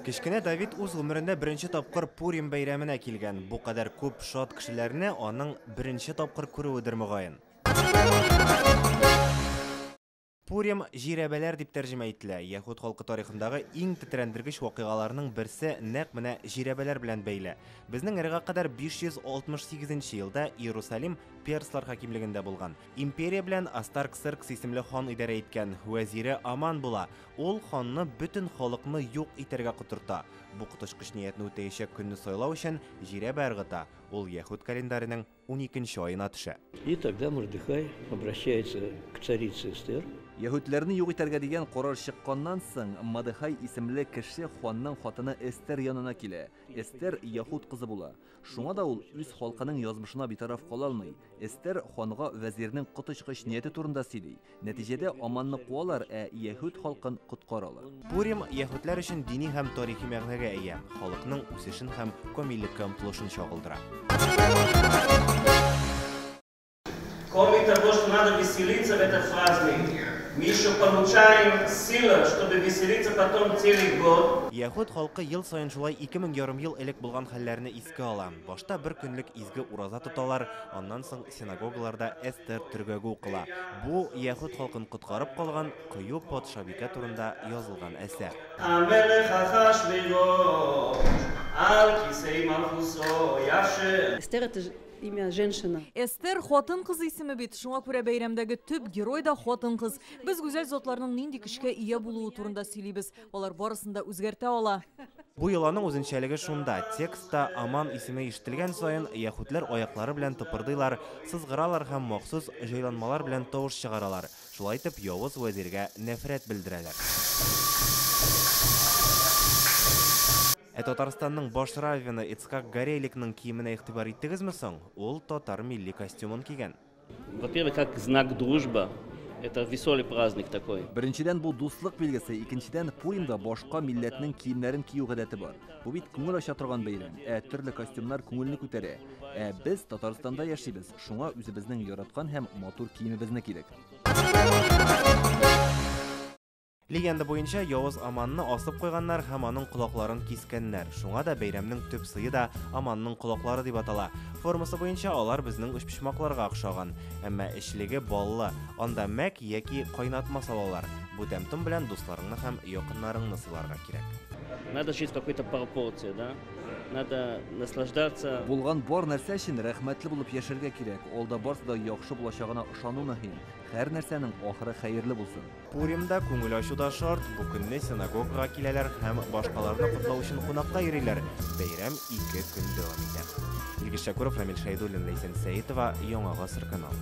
Кечкенә Давид үз гомерендә беренче тапкыр Пурим бәйрәменә килгән. Бу кадәр күп шат кешеләрне аның беренче тапкыр күрүедер мөгаен. Пурим җирәбәләр дип тәрҗемә ителә. Яһуд халкы тарихындагы иң тетрәндергеч вакыйгаларның берсе нәкъ менә җирәбәләр белән бәйле. Безнең эрага кадәр 568 елда Иерусалим перслар хакимлегендә булган. Империя белән Астарксеркс исемле хан идарә иткән. Вәзире Аман була. Ул ханны бөтен халыкны юк итәргә котырта. Бу котышкыч ниятне үтәячәк көнне сайлау өчен җирәбә ыргыта. Ул Яһуд календарының 12 аена төшә. И тогда Мордехай обращается к царице Эстер. Яһүдләрне юк итәргә дигән карар чыкканнан соң, Мордехай исемле кеше ханның хатыны Эстер янына килә. Эстер Яһуд кызы була. Шуңа да ул үз халкының язмышына битараф кала алмый. Эстер ханга вәзирнең котычкыч нияте турында сөйли. Нәтиҗәдә Аманны куалар, Яһуд халкын коткаралар. Пурим яһүдләр өчен дини һәм тарихи мәгънәгә ия. Халыкның үсешен һәм камиллеккә омтылышын чагылдыра. Кроме того, что надо веселиться в этот праздник, мы еще получаем силу, чтобы веселиться потом целый год. Яһуд халкы ел сайын шулай 2000 ярым ел элек булган хәлләрне искә ала. Башта бер көнлек изге ураза тоталар, аннан соң синагогаларда Эстер төргәге укыла. Бу яһуд халкын коткарып калган кыю патшабикә турында язылган әсәр. Эстер это имя женщина. Эстер хатын кыз исеме бит. Шуңа күрә бәйрәмдәге төп герой да хатын кыз. Без гүзәл затларның нинди көчкә ия булуы турында сөйлибез. Алар барысын да үзгәртә ала. Бу йоланың үзенчәлеге шунда. Текстта Аман исеме ишетелгән саен яһүдләр аяклары белән тыпырдыйлар, сызгыралар һәм махсус җайланмалар белән тавыш чыгаралар. Шулай итеп явыз вәзиргә нәфрәт белдерәләр. Татарстанның баш раввины Ицхак Гореликның киеменә игътибар иттегезме соң? Ул татар милли костюмын кигән. Во-первых, как знак дружбы. Это веселый праздник такой. Беренчедән бу дуслык билгесе, икенчедән Пуримда башка милләтнең киемнәрен кию гадәте бар. Бу бит күңел ача торган бәйрәм. Төрле костюмнар күңелне күтәрә. Без Татарстанда яшибез. Шуңа үзебезнең яраткан һәм матур киемебезне кидек. Легенда буенча явыз Аманны асып куйганнар һәм аның колакларын кискәннәр. Шуңа да бәйрәмнең төп сые да Аманның колаклары дип атала. Формасы буенча алар безнең өчпочмакларга охшаган, әмма эчлеге баллы. Анда мәк яки кайнатма салалар. Бу тәмтем белән дусларыңны һәм якыннарыңны сыйларга кирәк. Надо жить в какой-то пропорции, да? Надо наслаждаться. Булган бар нәрсә өчен рәхмәтле булып яшәргә кирәк. Алда барсы да яхшы булачагына ышану мөһим. Һәр нәрсәнең ахыры хәерле булсын. Пуримда күңел ачу да шарт. Бу көнне синагогага киләләр һәм башкаларны котлау өчен кунакка йөриләр. Бәйрәм 2 көн дәвам итә. Илгиз Шакуров, Рамил Шәйдуллин, Ләйсән Сәетова, Яңа Гасыр каналы.